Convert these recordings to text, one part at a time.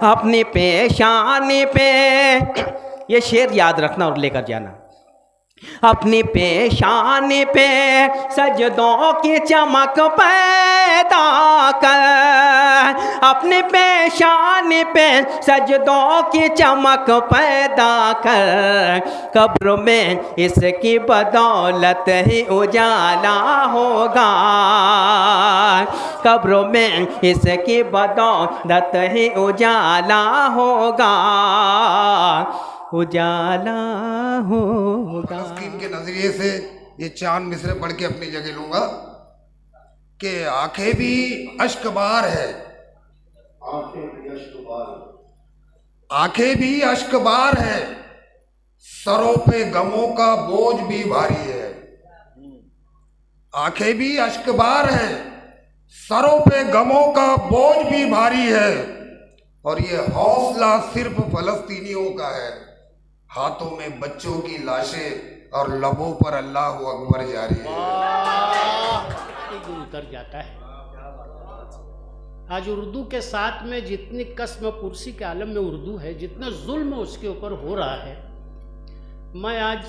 अपनी पेशानी पे, ये शेर याद रखना और लेकर जाना। अपनी पेशानी पे सजदों की चमक पैदा कर, अपनी पेशानी पे सजदों की चमक पैदा कर, कब्र में इसकी बदौलत ही उजाला होगा, कब्र में इसकी बदौलत ही उजाला होगा, उजाला होगा। तस्कीन के नजरिए से ये चांद मिसरे पढ़ के अपनी जगह लूंगा कि आंखें भी अश्कबार है, आंखें भी अश्कबार है, सरों पे गमों का बोझ भी भारी है, आंखें भी अश्कबार है, सरों पे गमों का बोझ भी भारी है, और ये हौसला सिर्फ फलस्तीनियों का है, हाथों में बच्चों की लाशें और लबों पर अल्लाह अकबर जारी है। उतर जाता है। आज उर्दू के साथ में जितनी कस्म पुरसी के आलम में उर्दू है, जितना जुल्म उसके ऊपर हो रहा है, मैं आज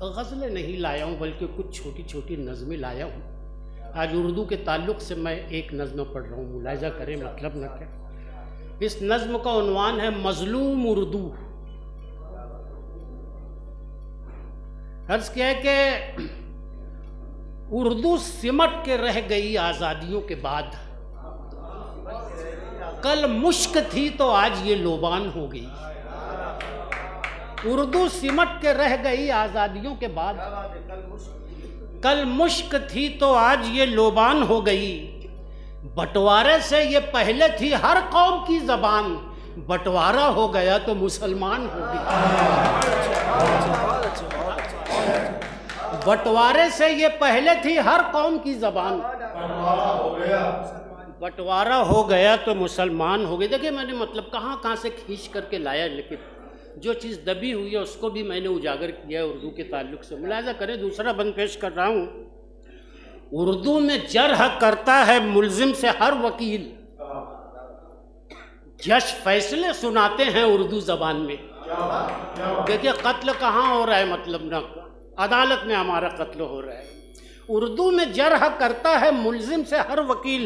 गज़लें नहीं लाया हूँ बल्कि कुछ छोटी छोटी नज़में लाया हूँ। आज उर्दू के ताल्लुक़ से मैं एक नज़्म पढ़ रहा हूँ, मुलाहिज़ा करें मतलब न क्या। इस नज़्म का उन्वान है मज़लूम उर्दू। अर्ज़ किया है कि उर्दू सिमट के रह गई आज़ादियों के बाद, कल मुश्क थी तो आज ये लोबान हो गई। उर्दू सिमट के रह गई आज़ादियों के बाद, कल मुश्क थी तो आज ये लोबान हो गई। बंटवारे से ये पहले थी हर कौम की ज़बान, बंटवारा हो गया तो मुसलमान हो गई। बंटवारे से ये पहले थी हर कौम की ज़बान, बंटवारा हो गया तो मुसलमान हो गए। देखिए मैंने मतलब कहाँ कहाँ से खींच करके लाया, लेकिन जो चीज़ दबी हुई है उसको भी मैंने उजागर किया है उर्दू के ताल्लुक़ से। मुलाहिज़ा करें, दूसरा बंद पेश कर रहा हूँ। उर्दू में जर्ह करता है मुल्जिम से हर वकील, जज फैसले सुनाते हैं उर्दू ज़बान में। देखिए कत्ल कहाँ हो रहा है, मतलब ना अदालत में हमारा कत्ल हो रहा है। उर्दू में जर्ह करता है मुल्जिम से हर वकील,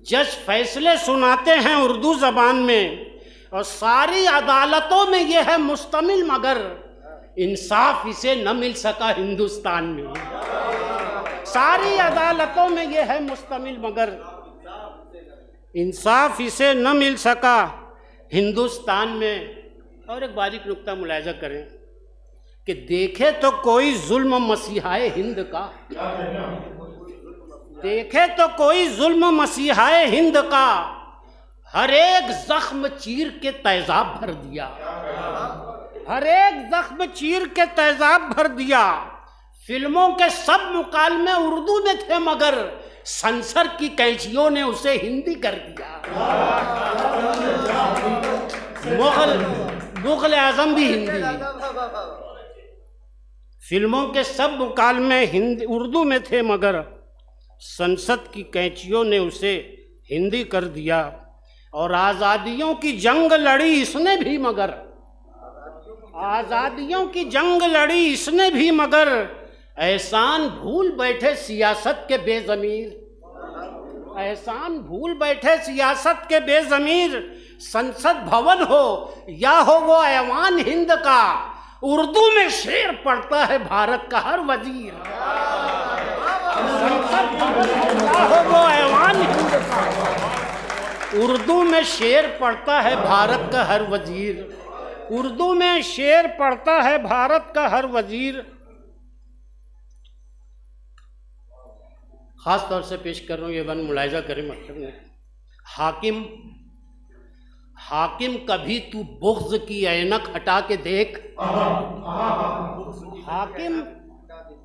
जज फैसले सुनाते हैं उर्दू ज़बान में, और सारी अदालतों में यह है मुस्तमिल, मगर इंसाफ इसे न मिल सका हिंदुस्तान में। सारी अदालतों में यह है मुस्तमिल, मगर इंसाफ इसे न मिल सका हिंदुस्तान में। और एक बारीक नुक्ता मुलाहिज़ा करें कि देखे तो कोई जुल्म मसीहाए हिंद का, देखे तो कोई जुल्म मसीहाए हिंद का, हर एक जख्म चीर के तेजाब भर दिया, हर एक जख्म चीर के तेजाब भर दिया। फिल्मों के सब मुकालमे उर्दू में थे, मगर सेंसर की कैंचियों ने उसे हिंदी कर दिया। मुगल आजम भी हिंदी, फिल्मों के सब मुकालमे हिंदी उर्दू में थे, मगर संसद की कैंचियों ने उसे हिंदी कर दिया। और आज़ादियों की जंग लड़ी इसने भी, मगर आज़ादियों की जंग लड़ी इसने भी, मगर एहसान भूल बैठे सियासत के बेज़मीर, एहसान भूल बैठे सियासत के बेज़मीर। संसद भवन हो या हो वो ऐवान हिंद का, उर्दू में शेर पढ़ता है भारत का हर वजीर। संसद भवन हो या हो वो ऐवान हिंद का, उर्दू में शेर पढ़ता है भारत का हर वजीर, उर्दू में शेर पढ़ता है भारत का हर वजीर। ख़ास तौर से पेश कर रहा हूँ, ये बन मुलाहिज़ा करें मतलब नहीं। हाकिम हाकिम कभी तू बुग़्ज़ की ऐनक हटा के देख,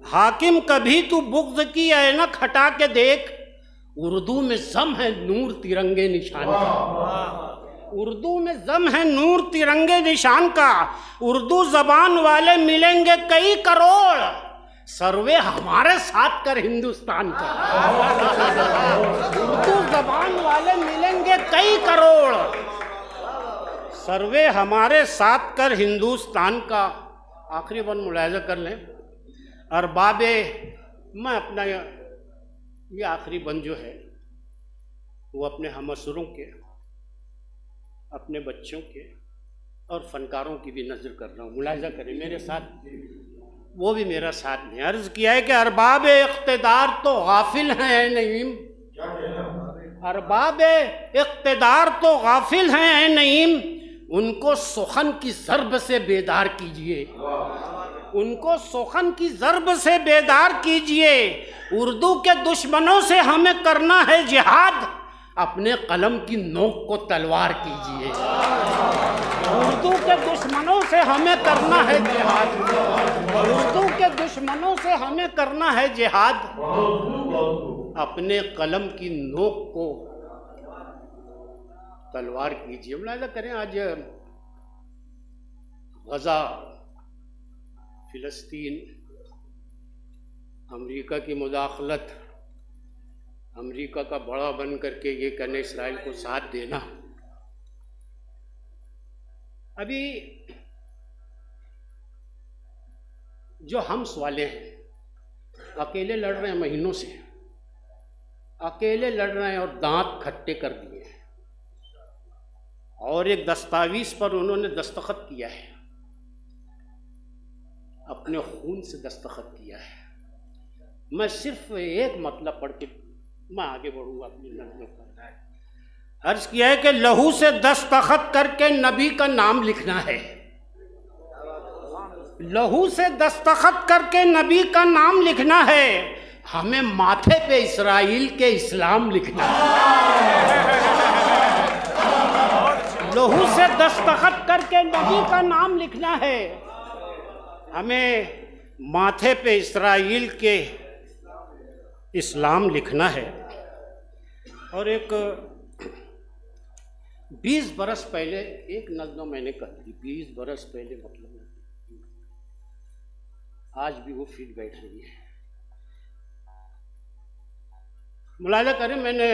हाकिम कभी तू बुग़्ज़ की ऐनक हटा के देख। उर्दू में ज़म है नूर तिरंगे निशान का, उर्दू में ज़म है नूर तिरंगे निशान का। उर्दू ज़बान वाले मिलेंगे कई करोड़, सर्वे हमारे साथ कर हिंदुस्तान का। उर्दू ज़बान वाले मिलेंगे कई करोड़, सर्वे हमारे साथ कर हिंदुस्तान का आखिरी वन मुलाहिजा कर लें। अरबाबे, मैं अपना ये आखिरी बंद जो है वो अपने हमअसरों के, अपने बच्चों के और फनकारों की भी नज़र कर रहा हूँ। मुलाहिजा करें मेरे साथ, वो भी मेरा साथ नहीं। अर्ज़ किया है कि अरबाब इक़्तिदार तो गाफिल हैं नईम, अरबाब इक़्तिदार तो गाफिल हैं नईम, उनको सुखन की ज़र्ब से बेदार कीजिए, उनको सुखन की ज़र्ब से बेदार कीजिए। उर्दू के दुश्मनों से हमें करना है जिहाद, अपने कलम की नोक को तलवार कीजिए। उर्दू के दुश्मनों से हमें करना है जिहाद, उर्दू के दुश्मनों से हमें करना है जिहाद, अपने कलम की नोक को तलवार कीजिए। मुलाहिजा करें, आज गजा, फिलिस्तीन, अमेरिका की मुदाखलत, अमेरिका का बड़ा बन करके ये कहने इसराइल को साथ देना। अभी जो हम्स वाले हैं अकेले लड़ रहे हैं, महीनों से अकेले लड़ रहे हैं और दांत खट्टे कर दिए हैं, और एक दस्तावेज पर उन्होंने दस्तखत किया है, अपने खून से दस्तखत किया है। मैं सिर्फ एक मतलब पढ़ के मैं आगे बढ़ूंगा अपनी नज़रों पर। अर्ज किया है कि लहू से दस्तखत करके नबी का नाम लिखना है, लहू से दस्तखत करके नबी का नाम लिखना है, हमें माथे पे इसराइल के इस्लाम लिखना है। लहू से दस्तखत करके नबी का नाम लिखना है, हमें माथे पे इसराइल के इस्लाम लिखना है। और एक 20 बरस पहले एक नज़्म मैंने कर दी, 20 बरस पहले, मतलब आज भी वो फिट बैठ रही है। मुलाहिजा करें, मैंने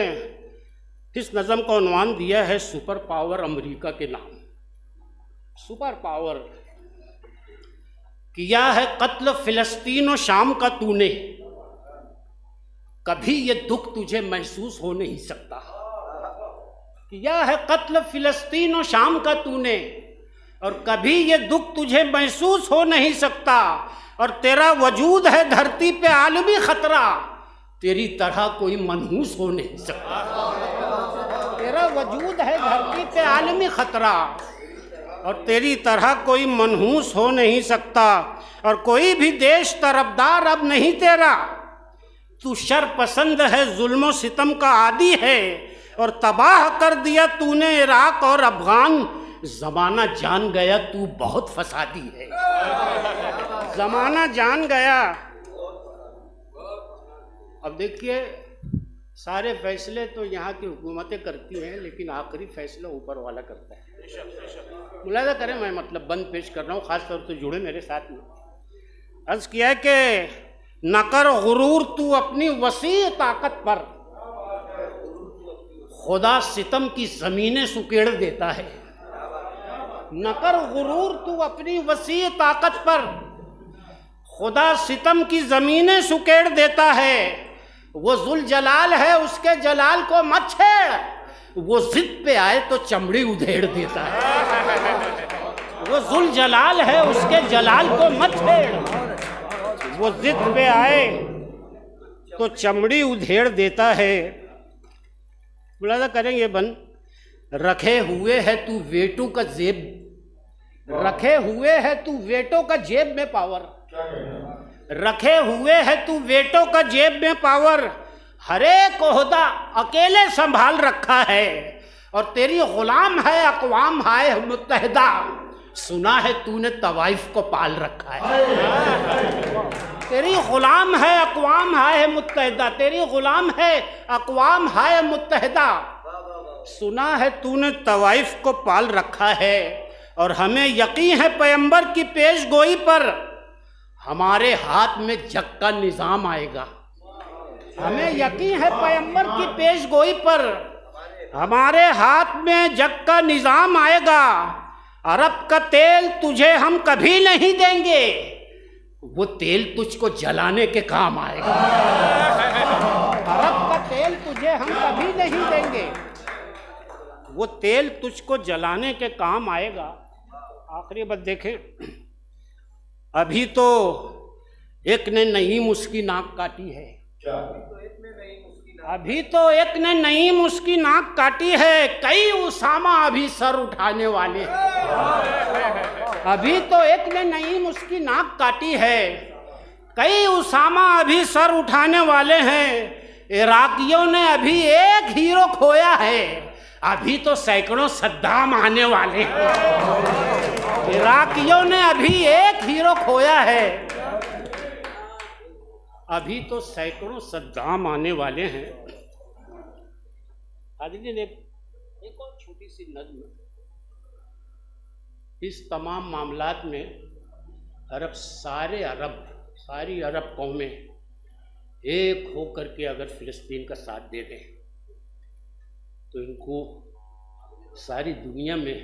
इस नज़्म को उन्वान दिया है सुपर पावर अमेरिका के नाम। सुपर पावर, किया है कत्ल फिलिस्तीन और शाम का तूने, कभी ये दुख तुझे महसूस हो नहीं सकता। किया है कत्ल फिलिस्तीन और शाम का तूने, और कभी ये दुख तुझे महसूस हो नहीं सकता। और तेरा वजूद है धरती पे आलमी खतरा, तेरी तरह कोई मनहूस हो नहीं सकता। तेरा वजूद है धरती पे आलमी खतरा, और तेरी तरह कोई मनहूस हो नहीं सकता। और कोई भी देश तरफदार अब नहीं तेरा, तू शर पसंद है, जुल्म सितम का आदी है, और तबाह कर दिया तूने इराक और अफगान। जमाना जान गया तू बहुत फसादी है, जमाना जान गया। अब देखिए, सारे फैसले तो यहाँ की हुकूमतें करती हैं, लेकिन आखिरी फैसला ऊपर वाला करता है। मुलाहिजा करें, मैं मतलब बंद पेश कर रहा हूँ, खास तौर से जुड़े मेरे साथ में। अर्ज किया है कि न कर गुरूर तू अपनी वसी ताकत पर, खुदा सितम की ज़मीनें सुकेड़ देता है। न कर गुरूर तू अपनी वसी ताकत पर, खुदा सितम की ज़मीनें सुकेड़ देता है। वो जुल जलाल है, उसके जलाल को मत छेड़, वो जिद पे आए तो चमड़ी उधेड़ देता है। वो जुल जलाल है, उसके जलाल को मत छेड़, वो जिद पे आए तो चमड़ी उधेड़ देता है। मुलाहिजा करेंगे बन, रखे हुए है तू वेटो का जेब, रखे हुए है तू वेटो का जेब में पावर, रखे हुए है तू वेटो का जेब में पावर। हर एक ओहदा अकेले संभाल रखा है, और तेरी गुलाम है अक़वाम हाय मुत्तहिदा। सुना है तूने तवाइफ को पाल रखा है। तेरी गुलाम है अक़वाम हाय मुत्तहिदा, तेरी गुलाम है अक़वाम हाय मुत्तहिदा। सुना है तूने तवाइफ को पाल रखा है, और हमें यकीन है पैगंबर की पेश गोई पर, हमारे हाथ में जग का निज़ाम आएगा। हमें यकीन है पैगंबर की पेश गोई पर, हमारे हाथ में जग का निज़ाम आएगा। अरब का तेल तुझे हम कभी नहीं देंगे, वो तेल तुझको जलाने के काम आएगा। अरब का तेल तुझे हम कभी नहीं देंगे, वो तेल तुझको जलाने के काम आएगा। आखिरी बात देखें, अभी तो एक ने नईम उसकी नाक काटी है, अभी तो एक ने नईम उसकी नाक काटी है, कई उसामा अभी सर उठाने वाले हैं। अभी तो एक ने नईम उसकी नाक काटी है, कई उसामा अभी सर उठाने वाले हैं। इराकियों ने अभी एक हीरो खोया है, अभी तो सैकड़ों सद्दाम आने वाले हैं। इराकियों ने अभी एक हीरो खोया है, अभी तो सैकड़ों सद्दाम आने वाले हैं। हाज़रीन, एक और छोटी सी नज़्म, इस तमाम मामलात में सारी अरब कौमें एक होकर के अगर फ़िलिस्तीन का साथ दे दें तो इनको सारी दुनिया में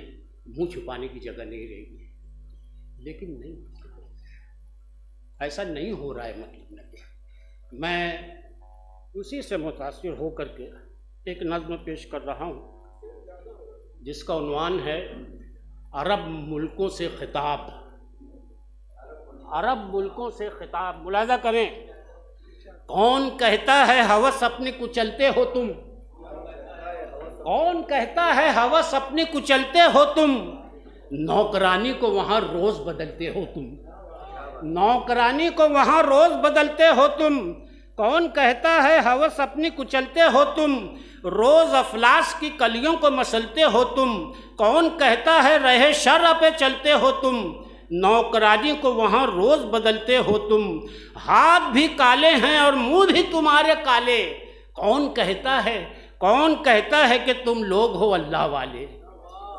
मुंह छुपाने की जगह नहीं रहेगी। लेकिन नहीं, ऐसा नहीं हो रहा है। मतलब मैं उसी से मुतासिर होकर के एक नज़्म पेश कर रहा हूँ जिसका उन्वान है अरब मुल्कों से खिताब। अरब मुल्कों से खिताब। मुलाज़ा करें, कौन कहता है हवस अपनी कुचलते हो तुम, कौन कहता है हवस अपनी कुचलते हो तुम, नौकरानी को वहाँ रोज़ बदलते हो तुम, नौकरानी को वहाँ रोज़ बदलते हो तुम। कौन कहता है हवस अपनी कुचलते हो तुम, रोज़ अफलास की कलियों को मसलते हो तुम। कौन कहता है रहे शर पे चलते हो तुम, नौकरानी को वहाँ रोज़ बदलते हो तुम। हाथ भी काले हैं और मुँह भी तुम्हारे काले, कौन कहता है कि तुम लोग हो अल्लाह वाले,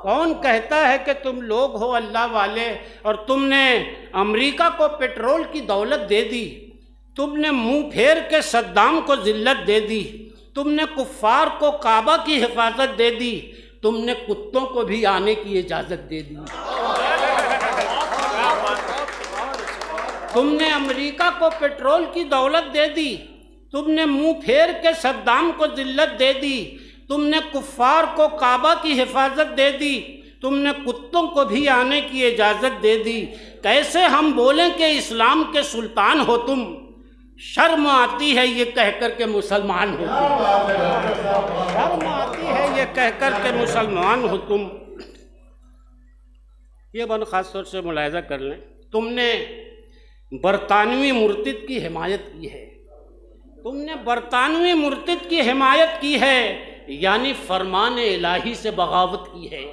कौन कहता है कि तुम लोग हो अल्लाह वाले। और तुमने अमेरिका को पेट्रोल की दौलत दे दी, तुमने मुंह फेर के सद्दाम को जिल्लत दे दी, तुमने कुफ्फार को काबा की हिफाजत दे दी, तुमने कुत्तों को भी आने की इजाज़त दे दी। तुमने अमेरिका को पेट्रोल की दौलत दे दी, तुमने मुंह फेर के सद्दाम को जिल्लत दे दी, तुमने कुफ्फार को काबा की हिफाजत दे दी, तुमने कुत्तों को भी आने की इजाज़त दे दी। कैसे हम बोलें कि इस्लाम के सुल्तान हो तुम, शर्म आती है ये कहकर के मुसलमान हो तुम, शर्म आती है ये कहकर के मुसलमान हो तुम। ये बन ख़ास तौर से मुलाहिज़ा कर लें, तुमने बरतानवी मुर्तिद की हिमायत की है, तुमने बरतानवी मुर्तिद की हिमायत की है, यानी फरमान इलाही से बगावत की है,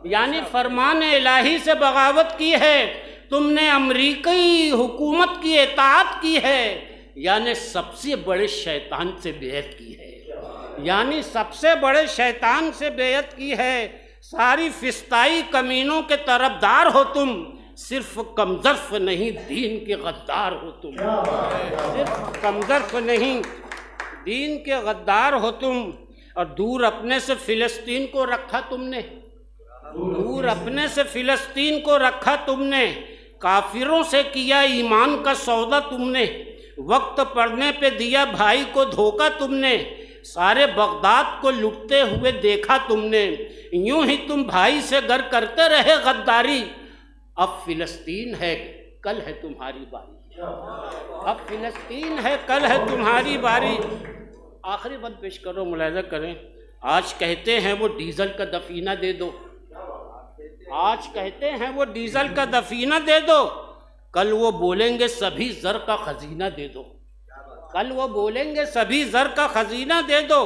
यानी फरमान इलाही से बगावत की है। तुमने अमरीकी हुकूमत की इताअत की है, यानी सबसे बड़े शैतान से बेअत की है, यानी सबसे बड़े शैतान से बेअत की है। सारी फिस्ताई कमीनों के तरफदार हो तुम, सिर्फ कमज़र्फ नहीं दीन के गद्दार हो तुम, सिर्फ कमज़र्फ नहीं दीन के गद्दार हो तुम। और दूर अपने से फ़िलिस्तीन को रखा तुमने, दूर अपने से फ़िलिस्तीन को रखा तुमने, काफिरों से किया ईमान का सौदा तुमने, वक्त पड़ने पे दिया भाई को धोखा तुमने, सारे बगदाद को लुटते हुए देखा तुमने। यूं ही तुम भाई से घर करते रहे गद्दारी, अब फ़िलिस्तीन है कल है तुम्हारी बारी, अब फ़िलिस्तीन है कल है तुम्हारी बारी। आखिरी बात पेश करो, मुलाहिज़ा करें, आज कहते हैं वो डीज़ल का दफीना दे दो, आज कहते हैं वो डीज़ल का दफीना दे दो, कल वो बोलेंगे सभी ज़र का खजीना दे दो, कल वो बोलेंगे सभी ज़र का खजीना दे दो।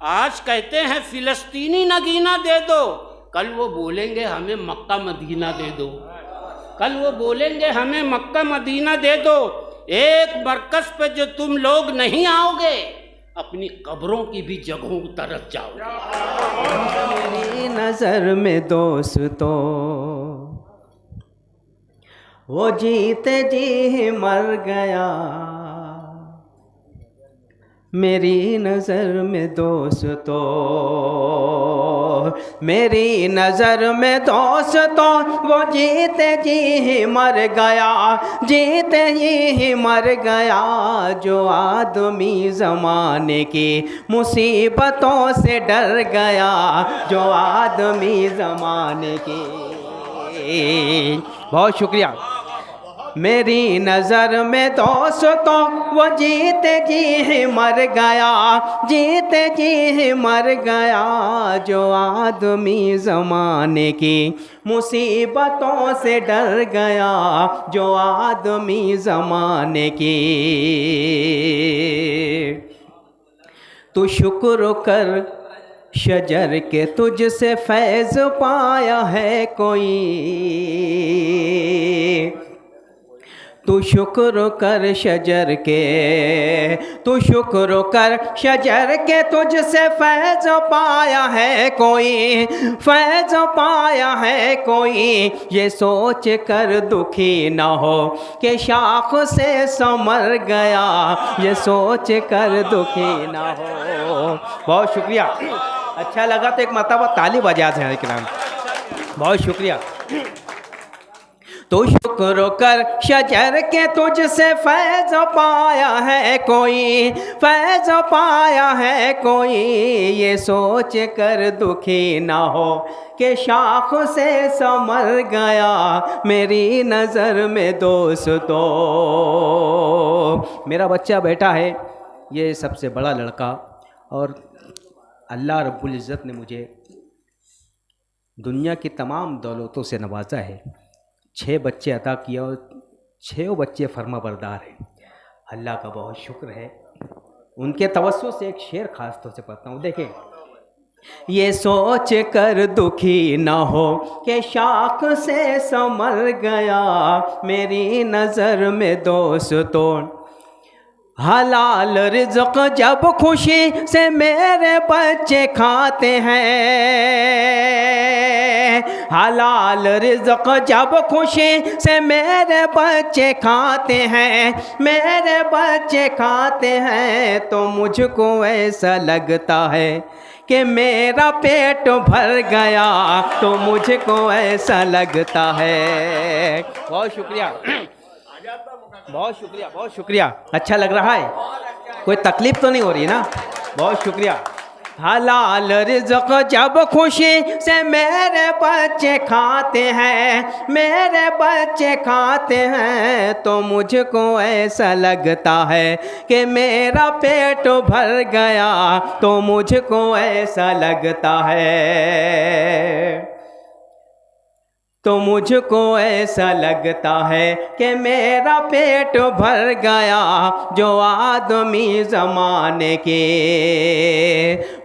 आज कहते हैं फ़िलिस्तीनी नगीना दे दो, कल वो बोलेंगे हमें मक्का मदीना दे दो, कल वो बोलेंगे हमें मक्का मदीना दे दो। एक मरकज़ पे जो तुम लोग नहीं आओगे, अपनी कब्रों की भी जगहों तरफ जाओगे। मेरी नज़र में दोस्तों वो जीते जी मर गया, मेरी नज़र में दोस्तों मेरी नज़र में दोस्तों वो जीते जी ही मर गया, जीते ही मर गया। जो आदमी ज़माने की मुसीबतों से डर गया, जो आदमी ज़माने की। बहुत शुक्रिया। मेरी नज़र में दोस्तों वो जीते जी ही मर गया, जीते जी ही मर गया। जो आदमी ज़माने की मुसीबतों से डर गया, जो आदमी ज़माने की। तू शुक्र कर शजर के तुझसे फैज़ पाया है कोई, तू शुक्र कर शजर के, तू शुक्र कर शजर के तुझसे फैज़ पाया है कोई, फैज़ पाया है कोई। ये सोच कर दुखी ना हो कि शाख से संवर गया, ये सोच कर दुखी ना हो। बहुत शुक्रिया। अच्छा लगा तो एक मरतबा ताली बजा दें किराम। बहुत शुक्रिया। तो शुक्र कर शजर के तुझसे फैज़ पाया है कोई, फैज़ पाया है कोई। ये सोच कर दुखी ना हो कि शाख से संवर गया मेरी नज़र में दोस्तों। मेरा बच्चा बैठा है, ये सबसे बड़ा लड़का, और अल्लाह रब्बुल इज़्ज़त ने मुझे दुनिया की तमाम दौलतों से नवाजा है। 6 बच्चे अता किया और 6 बच्चे फर्मा बरदार हैं। अल्लाह का बहुत शुक्र है। उनके तवस्सुल से एक शेर खास तौर से पढ़ता हूँ, देखें। ये सोच कर दुखी न हो कि शाख से संवर गया मेरी नज़र में दोस्तों। हलाल रिज़्क़ जब खुशी से मेरे बच्चे खाते हैं, हलाल रिज़्क़ जब खुशी से मेरे बच्चे खाते हैं, मेरे बच्चे खाते हैं, तो मुझको ऐसा लगता है कि मेरा पेट भर गया, तो मुझको ऐसा लगता है। बहुत शुक्रिया, बहुत शुक्रिया, बहुत शुक्रिया। अच्छा लग रहा है? कोई तकलीफ़ तो नहीं हो रही ना? बहुत शुक्रिया। हलाल रिज़्क़ जब खुशी से मेरे बच्चे खाते हैं, मेरे बच्चे खाते हैं, तो मुझको ऐसा लगता है कि मेरा पेट भर गया, तो मुझको ऐसा लगता है, तो मुझको ऐसा लगता है कि मेरा पेट भर गया। जो आदमी ज़माने के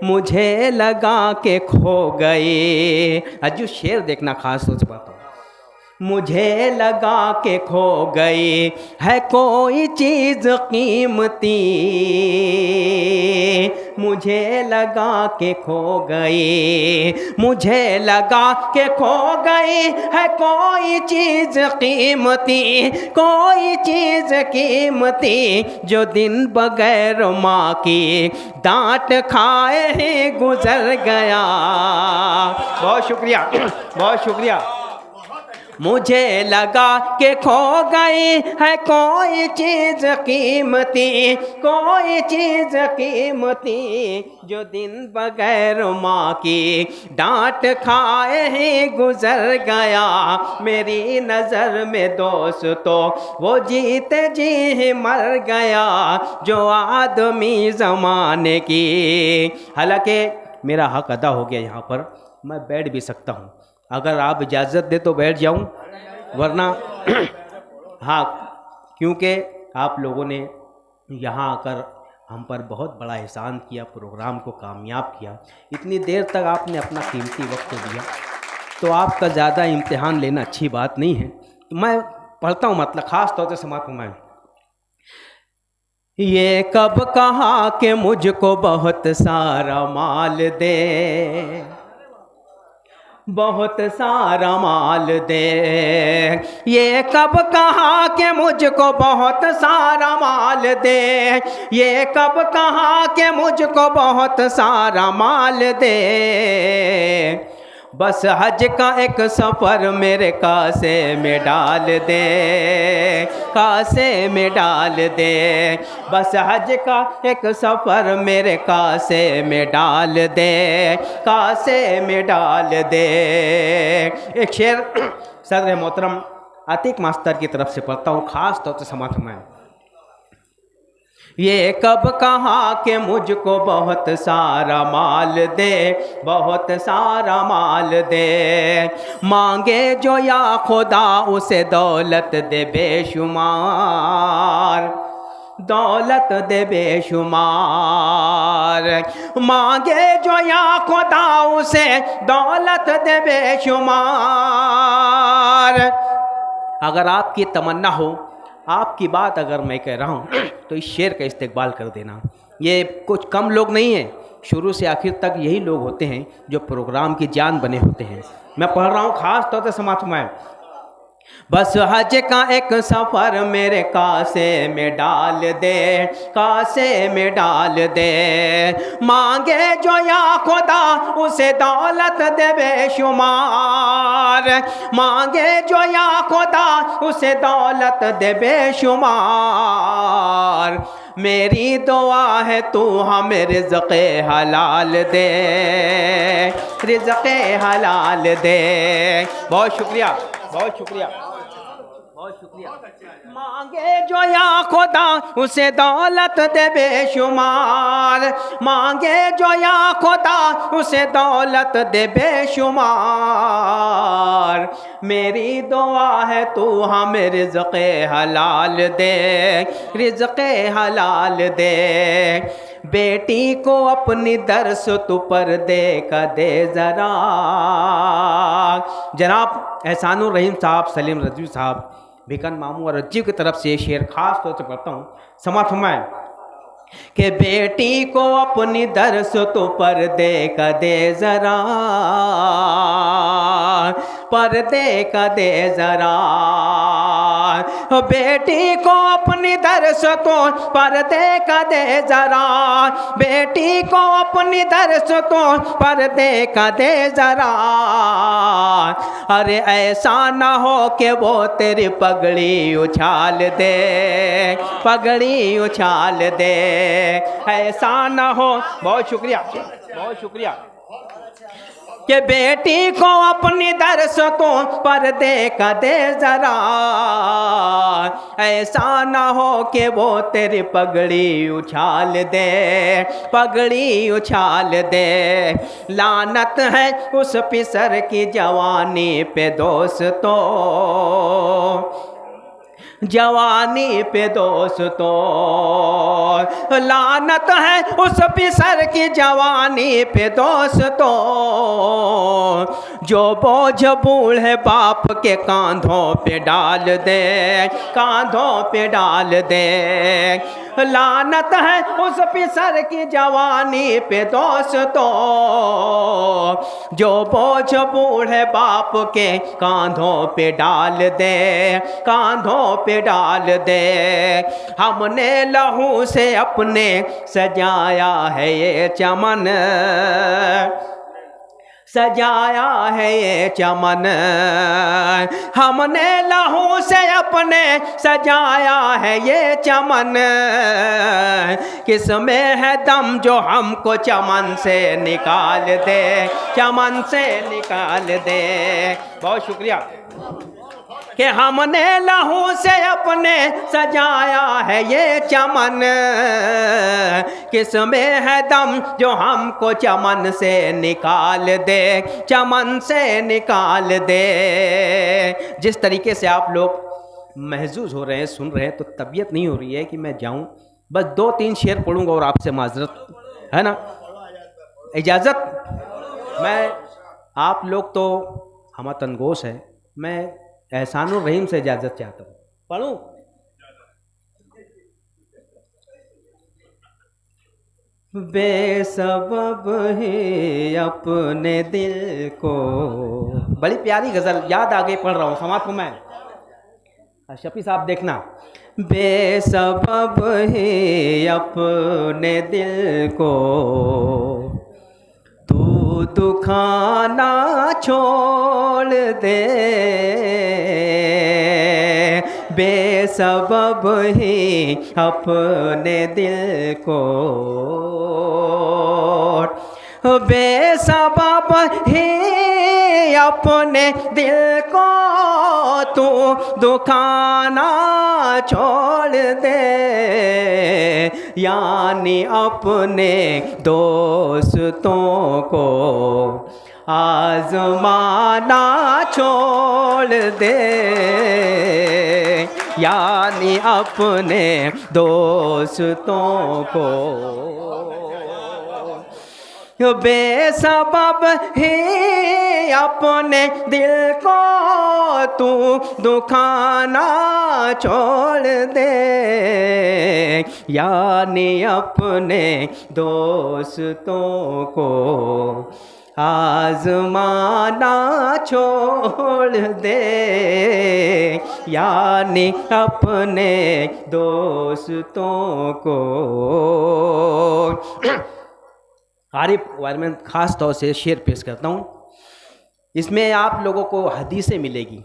मुझे लगा के खो गए। अजू शेर देखना खास तौर से बात हो। मुझे लगा के खो गई है कोई चीज़ कीमती, मुझे लगा के खो गई, मुझे लगा के खो गई है कोई चीज़ कीमती, कोई चीज़ कीमती, जो दिन बगैर माँ की डांट खाए ही गुजर गया। बहुत शुक्रिया, बहुत शुक्रिया। मुझे लगा कि खो गई है कोई चीज़ कीमती, कोई चीज़ कीमती, जो दिन बगैर माँ की डांट खाए ही गुजर गया मेरी नज़र में दोस्तों। वो जीते जी ही मर गया जो आदमी ज़माने की। हालांकि मेरा हक अदा हो गया, यहाँ पर मैं बैठ भी सकता हूँ, अगर आप इजाज़त दे तो बैठ जाऊं, वरना हाँ, क्योंकि आप लोगों ने यहाँ आकर हम पर बहुत बड़ा एहसान किया, प्रोग्राम को कामयाब किया। इतनी देर तक आपने अपना कीमती वक्त दिया, तो आपका ज़्यादा इम्तिहान लेना अच्छी बात नहीं है। तो मैं पढ़ता हूँ, मतलब ख़ास तौर से समाप्त मैं। ये कब कहा कि मुझको बहुत सारा माल दे, बहुत सारा माल दे। ये कब कहा कि मुझको बहुत सारा माल दे, ये कब कहा कि मुझको बहुत सारा माल दे। बस हज का एक सफ़र मेरे कासे में डाल दे, कासे में डाल दे। बस हज का एक सफ़र मेरे कासे में डाल दे, कासे में डाल दे। एक शेर सदर मोहतरम आतिक मास्टर की तरफ से पढ़ता हूँ, ख़ास तौर से समाज में। ये कब कहा कि मुझको बहुत सारा माल दे, बहुत सारा माल दे। मांगे जो या खुदा उसे दौलत दे बेशुमार, दौलत दे बेशुमार। मांगे जो या खुदा उसे दौलत दे बेशुमार। अगर आपकी तमन्ना हो, आपकी बात अगर मैं कह रहा हूँ तो इस शेर का इस्तेक़बाल कर देना। ये कुछ कम लोग नहीं हैं, शुरू से आखिर तक यही लोग होते हैं जो प्रोग्राम की जान बने होते हैं। मैं पढ़ रहा हूँ ख़ास तौर से समाज में। बस हज का एक सफ़र मेरे कासे में डाल दे, कासे में डाल दे। मांगे जो या खुदा उसे दौलत दे बेशुमार, मांगे जो या खुदा उसे दौलत दे बेशुमार। मेरी दुआ है तू हमें रिज़्क़े हलाल दे, रिज़्क़े हलाल दे। बहुत शुक्रिया, बहुत शुक्रिया, बहुत शुक्रिया। मांगे जो या खुदा उसे दौलत दे बेशुमार, मांगे जो या खुदा उसे दौलत दे बेशुमार। मेरी दुआ है तू हमें रिज़्क़े हलाल दे, रिज़्क़े हलाल दे। बेटी को अपनी दर्स तू पर्दे का दे ज़रा। जनाब एहसानुर रहीम साहब, सलीम रजवी साहब, भिकन मामू और रज्जी की तरफ से शेर खास तौर से पढ़ता हूँ। समाज फरमाएं कि बेटी को अपनी दर्स तो पर्दे का दे ज़रा, पर्दे का दे ज़रा। बेटी को अपनी दर्स तो पर्दे का दे ज़रा, बेटी को अपनी दर्स तो पर्दे का दे ज़रा। अरे ऐसा ना हो कि वो तेरी पगड़ी उछाल दे, पगड़ी उछाल दे। ऐसा ना हो, बहुत शुक्रिया, बहुत शुक्रिया, कि बेटी को अपनी दर्स को पर्दे का दे ज़रा। ऐसा ना हो कि वो तेरी पगड़ी उछाल दे, पगड़ी उछाल दे। लानत है उस पिसर की जवानी पे दोस्तों, जवानी पे दोस्तों। लानत है उस पिसर की जवानी पे दोस्तों, जो बोझ बूढ़े बाप के कांधों पे डाल दे, कांधों पे डाल दे। लानत है उस पिसर की जवानी पे दोस्तों, जो बोझ बूढ़े बाप के कांधों पे डाल दे, कांधों पे डाल दे। हमने लहू से अपने सजाया है ये चमन, सजाया है ये चमन। हमने लहू से अपने सजाया है ये चमन। किसमें है दम जो हमको चमन से निकाल दे, चमन से निकाल दे। बहुत शुक्रिया कि हमने लहू से अपने सजाया है ये चमन। किसमें है दम जो हमको चमन से निकाल दे, चमन से निकाल दे। जिस तरीके से आप लोग महजूज हो रहे हैं, सुन रहे हैं, तो तबीयत नहीं हो रही है कि मैं जाऊं। बस 2-3 शेर पढ़ूंगा और आपसे माजरत है ना, इजाज़त। मैं, आप लोग तो हम तनगोश है, मैं एहसानुर रहीम से इजाज़त चाहता हूँ। पढ़ूँ? बेसबब ही अपने दिल को। बड़ी प्यारी गज़ल, याद आगे पढ़ रहा हूँ, समाप्त हूँ मैं। शफी साहब देखना। बेसबब ही अपने दिल को तू दुखाना छोड़ दे, बेसबब ही अपने दिल को, बेसबब ही अपने दिल को तू दुखाना छोड़ दे, यानी अपने दोस्तों को आज़माना छोड़ दे, यानी अपने दोस्तों को बेसबब ही अपने दिल को तू दुखाना छोड़ दे, यानी अपने दोस्तों को आज़माना छोड़ दे, यानी अपने दोस्तों को। आरिफ वार में ख़ास तौर से शेर पेश करता हूँ। इसमें आप लोगों को हदीसें मिलेगी।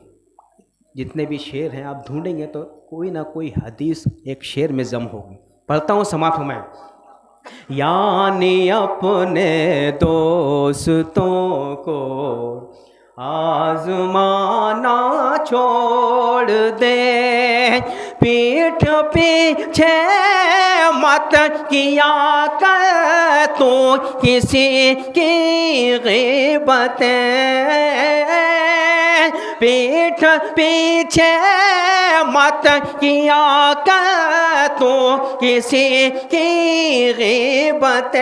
जितने भी शेर हैं आप ढूंढेंगे तो कोई ना कोई हदीस एक शेर में जम होगी। पढ़ता हूँ, समाप्त हूँ मैं। यानी अपने दोस्तों को आज़माना छोड़ दे, पीठ पीछे मत किया कर तू किसी की ग़ीबतें, पीठ पीछे मत किया कर तू किसी की ग़ीबतें,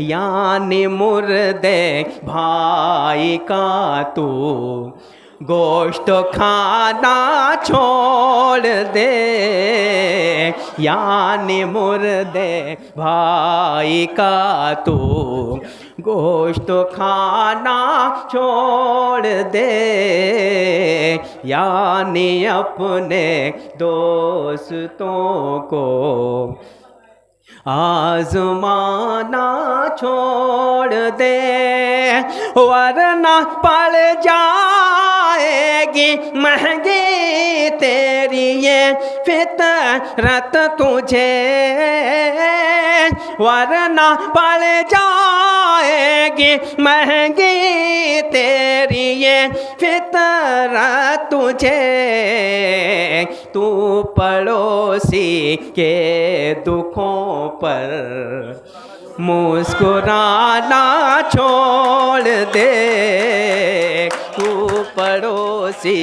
यानी मुर्दे भाई का तू गोश्त खाना छोड़ दे, यानी मुर्दे भाई का तू गोश्त खाना छोड़ दे, यानी अपने दोस्तों को आज़माना छोड़ दे, वरना पड़ जाएगी महंगी तेरी ये फितरत तुझे, वरना पड़ जाएगी महंगी तेरी ये फितरत तुझे, तू पड़ोसी के दुखों पर मुस्कुराना छोड़ दे, तू पड़ोसी।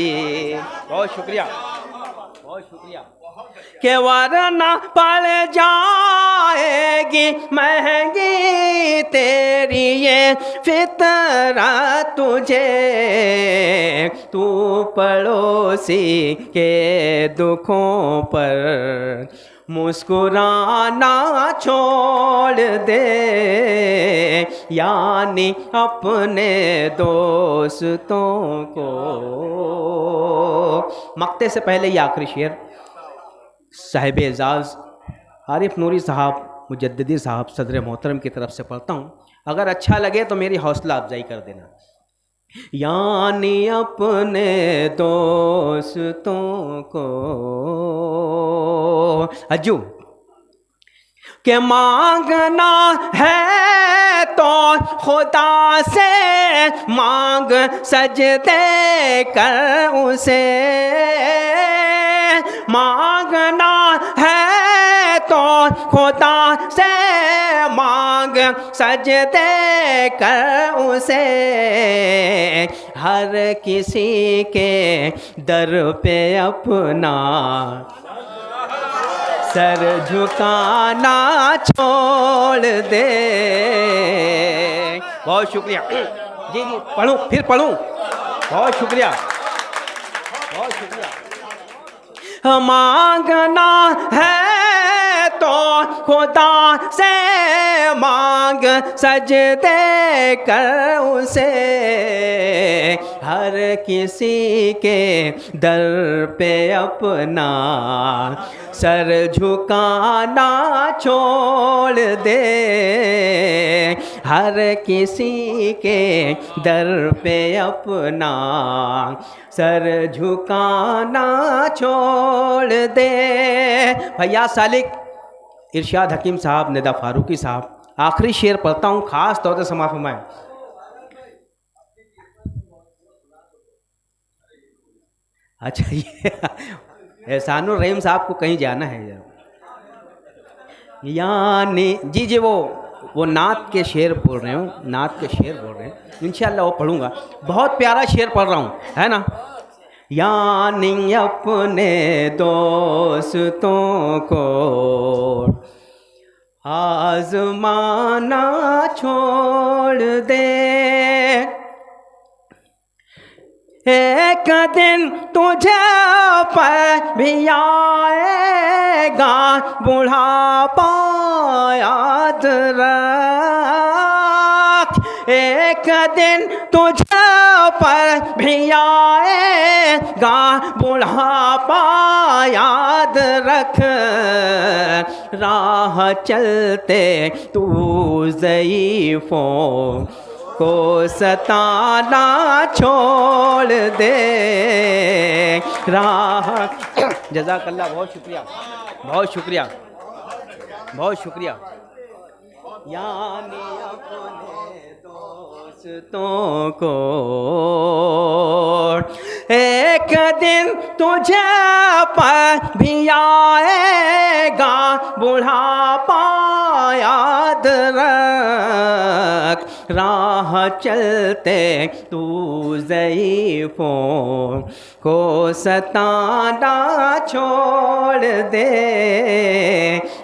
बहुत शुक्रिया, बहुत शुक्रिया। के वरना पड़ जाएगी महंगी तेरी ये फितरत तुझे, तू पड़ोसी के दुखों पर मुस्कुराना छोड़ दे, यानी अपने दोस्तों को। मक्ते से पहले ये आखिरी शेर साहिब एजाज़ आरिफ नूरी साहब मुजद्दिदी साहब सदर मोहतरम की तरफ से पढ़ता हूँ। अगर अच्छा लगे तो मेरी हौसला अफजाई कर देना। यानी अपने दोस्तों को अज्जू के मांगना है तो खुदा से मांग, सजदे कर उसे मांगना है तो खुदा से मांग, सजदे कर उसे, हर किसी के दर पे अपना सर झुकाना छोड़ दे। बहुत शुक्रिया जी जी। पढ़ूं फिर पढ़ूं। बहुत शुक्रिया, बहुत शुक्रिया। मांगना है तो खुदा से मांग सजदे कर उसे, हर किसी के दर पे अपना सर झुकाना छोड़ दे, हर किसी के दर पे अपना सर झुकाना छोड़ दे। भैया सालिक इरशाद हकीम साहब, निदा फारूकी साहब, आखिरी शेर पढ़ता हूँ, ख़ास तौर से समाप्त फरमाएं। अच्छा, ये एहसानुर रहीम साहब को कहीं जाना है यानी जी जी, वो नात के शेर बोल रहे हो, नात के शेर बोल रहे हैं, इंशाअल्लाह वो पढ़ूंगा। बहुत प्यारा शेर पढ़ रहा हूँ, है ना। यानी अपने दोस्तों को आज़माना छोड़ दे, एक दिन तुझे पर भी आएगा बुढ़ापा याद रख, एक दिन तुझे पर भी आएगा बुढ़ापा याद रख, राह चलते तू ज़ईफ़ों को सताना छोड़ दे, राह। जज़ाकल्लाह, बहुत शुक्रिया, बहुत शुक्रिया, बहुत शुक्रिया। यानी अपने दोस्तों को एक दिन तुझे पर भी आएगा बुढ़ापा याद रख, राह चलते तू ज़ईफ़ों को सताना छोड़ दे,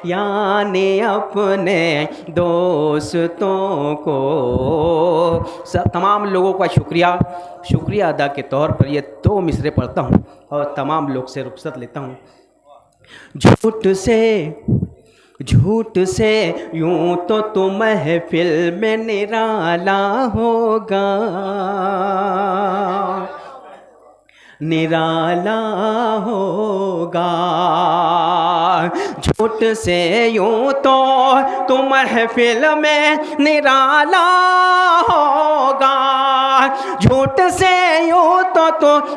यानी अपने दोस्तों को। तमाम लोगों का शुक्रिया अदा के तौर पर ये 2 मिसरे पढ़ता हूँ और तमाम लोग से रुखसत लेता हूँ। झूठ से यूं तो तुम महफिल में निराला होगा, निराला होगा। झूठ से यूं तो तुम महफिल में निराला होगा, झूठ से यूं तो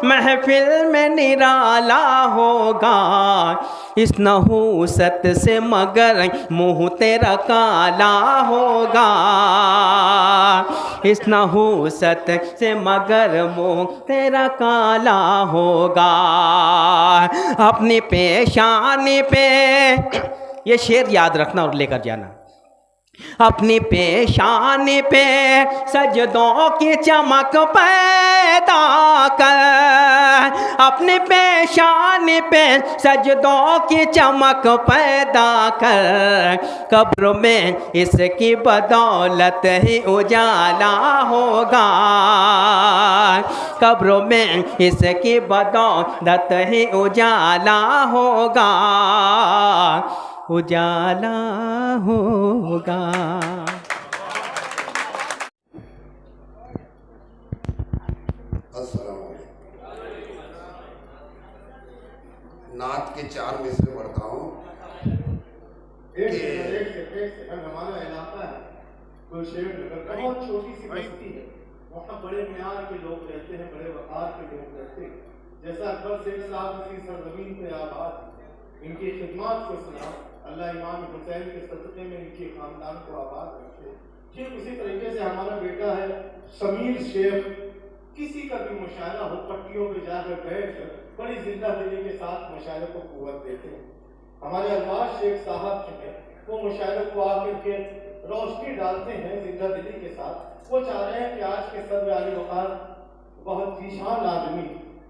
महफिल में निराला होगा, इस नहूसत से मगर मुँह तेरा काला होगा, इस नहूसत से मगर मुँह तेरा काला होगा। अपनी पेशानी पे, ये शेर याद रखना और लेकर जाना, अपनी पेशानी पे सजदों की चमक पैदा कर, अपनी पेशानी पे सजदों की चमक पैदा कर, कब्र में इसकी बदौलत ही उजाला होगा, कब्र में इसकी बदौलत ही उजाला होगा, उजाला होगा। नात के 4 मिसरे पढ़ता हूँ। हमारा इलाका है बहुत छोटी सी बस्ती है, वहाँ बड़े मियार के लोग रहते हैं, बड़े वक़ार के लोग रहते हैं। जैसा अकबर शेख साहब इसी सरजमीन पे आबाद, इनकी खिदमत को सुना, अल्लाह इमाम हुसैन के सदक़े में इनके ख़ानदान को आबाद रखे। ठीक उसी तरीके से हमारा बेटा है समीर शेख, किसी का भी मुशायरा हो पट्टियों पे जाकर बैठ बड़ी जिंदा दिली के साथ मुशायरे को क़ुव्वत देते हैं। हमारे अल्लाह शेख साहब जो है वो मुशायरे को आकर के रोशनी डालते हैं जिंदा दिली के साथ। वो चाह रहे हैं कि आज के सदर आली वक़ार बहुत जीशान आदमी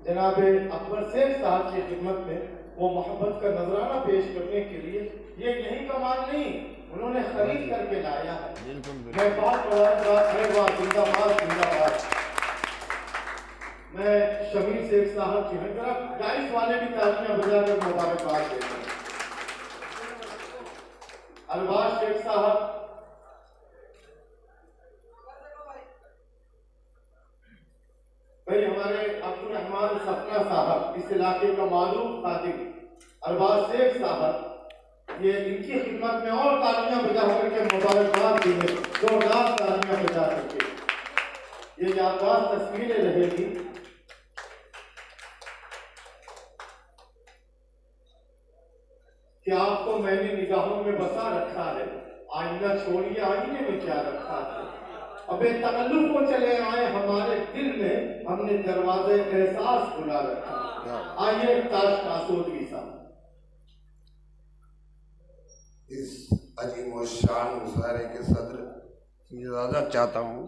जनाब अकबर शेख साहब की खिदमत में वो मोहब्बत का नजराना पेश करने के लिए, ये यही का माल नहीं, उन्होंने खरीद करके लाया है। मैं बात जिंदाबाद। मैं शमीर शेख साहब की तरफ गाइस वाले भी तालियां बजाकर मुबारकबाद देते हैं। अरबाज शेख साहब, भाई हमारे अब्दुल रहमान सपना साहब, इस इलाके का मालूम खातिब अरबाज शेख साहब, ये इनकी खिदमत में और तालियां बजा करके मुबारकबाद दी है, जोरदार तालियां बजा करके। ये यादगार तस्वीरें रहेगी। कि आपको मैंने निगाहों में बसा रखा है, आईना छोड़िए आईने में क्या रखा है। अबे तकल्लुफ को चले आए हमारे दिल में, हमने दरवाजे एहसास खुला रखा। आइए ताश कासूदगी साहब। इस अजीम और शान मुशायरे के सदर इजाजत चाहता हूँ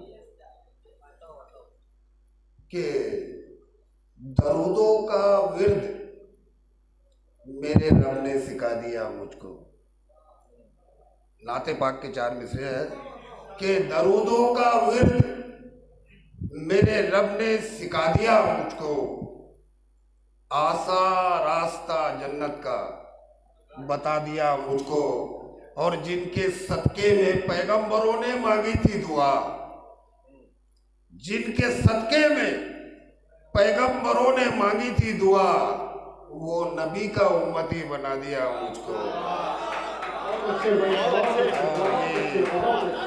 कि दरूदों का विर्द मेरे रब ने सिखा दिया मुझको। नाते पाक के 4 मिसरे हैं कि दरूदों का विर्द मेरे रब ने सिखा दिया मुझको, आसा रास्ता जन्नत का बता दिया मुझको। और जिनके सदके में पैगंबरों ने मांगी थी दुआ, जिनके सदके में पैगंबरों ने मांगी थी दुआ, वो नबी का उम्मती बना दिया मुझको।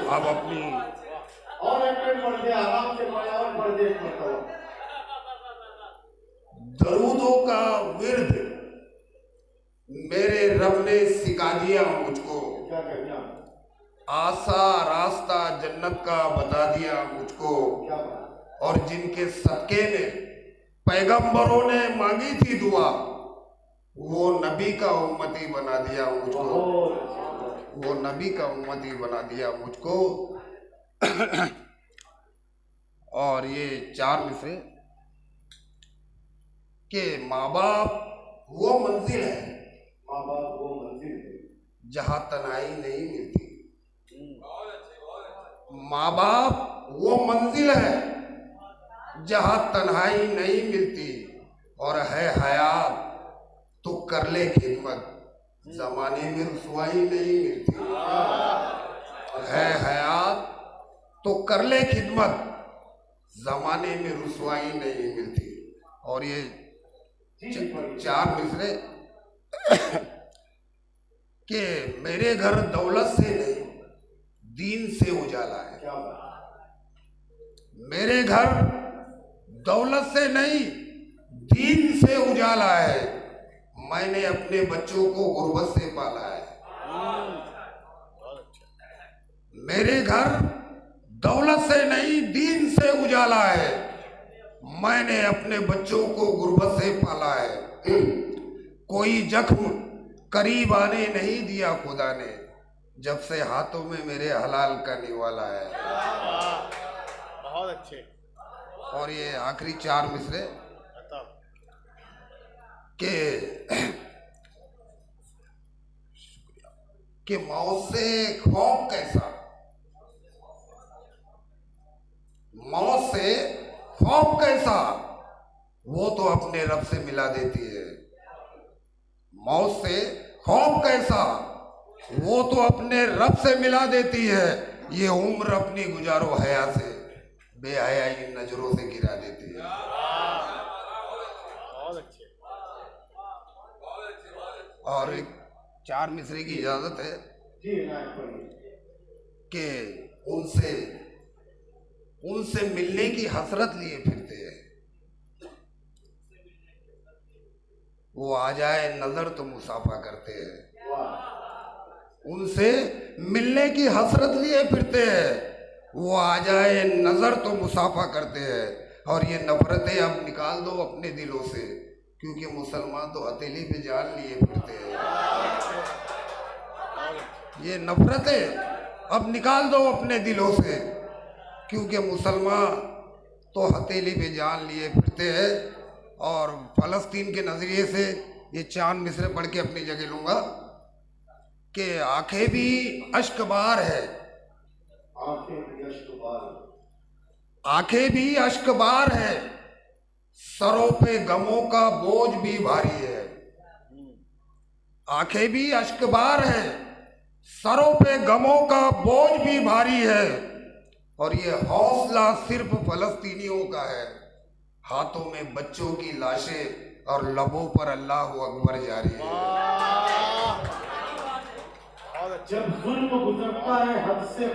अब अपनी और आराम से और दरूदों का विर्द मेरे रब ने सिखा दिया मुझको, आसा रास्ता जन्नत का बता दिया मुझको। और जिनके सदके में पैगंबरों ने मांगी थी दुआ, वो नबी का उम्मती बना दिया मुझको, वो नबी का उम्मती बना दिया मुझको। और ये 4 मिसरे के माँ बाप वो मंजिल है, माँ बाप वो मंजिल है जहाँ तन्हाई नहीं मिलती। माँ बाप वो मंजिल है जहाँ तन्हाई नहीं मिलती। और है हयात तो कर ले खिदमत, जमाने में रुसवाई नहीं मिलती। है हयात तो कर ले खिदमत, जमाने में रुसवाई नहीं मिलती। और ये 4 मिसरे कि मेरे घर दौलत से नहीं दीन से उजाला है। मेरे घर दौलत से नहीं दीन से उजाला है। मैंने अपने बच्चों को गुर्बत से पाला है। मेरे घर दौलत से नहीं दीन से उजाला है। मैंने अपने बच्चों को गुर्बत से पाला है। कोई जख्म करीब आने नहीं दिया खुदा ने, जब से हाथों में मेरे हलाल का निवाला है। बहुत अच्छे। और ये आखिरी 4 मिसरे कि मौत से खौफ कैसा, मौत से खौफ कैसा, वो तो अपने रब से मिला देती है। मौत से खौफ कैसा, वो तो अपने रब से मिला देती है। ये उम्र अपनी गुजारो हया से बेहयाई नजरों से गिरा देती है। और एक 4 मिसरे की इजाजत है कि उनसे मिलने की हसरत लिए फिरते हैं। वो आ जाए नजर तो मुसाफा करते हैं। उनसे मिलने की हसरत लिए फिरते हैं। वो आ जाए नजर तो मुसाफा करते हैं। और ये नफरतें अब निकाल दो अपने दिलों से, क्योंकि मुसलमान तो हथेली पे जान लिए फिरते हैं। ये नफरतें अब निकाल दो अपने दिलों से, क्योंकि मुसलमान तो हथेली पे जान लिए फिरते हैं। और फ़लस्तीन के नज़रिए से ये 4 मिसरे पढ़ के अपनी जगह लूँगा कि आंखें भी अश्कबार है, आंखें भी अश्कबार है, सरों पे गमों का बोझ भी भारी है। आंखें भी अश्कबार है, सरों पे गमों का बोझ भी भारी है और ये हौसला सिर्फ फलस्तीनियों का है। हाथों में बच्चों की लाशें और लबों पर अल्लाह अकबर जारी है। जब जुल्म गुजरता है हद से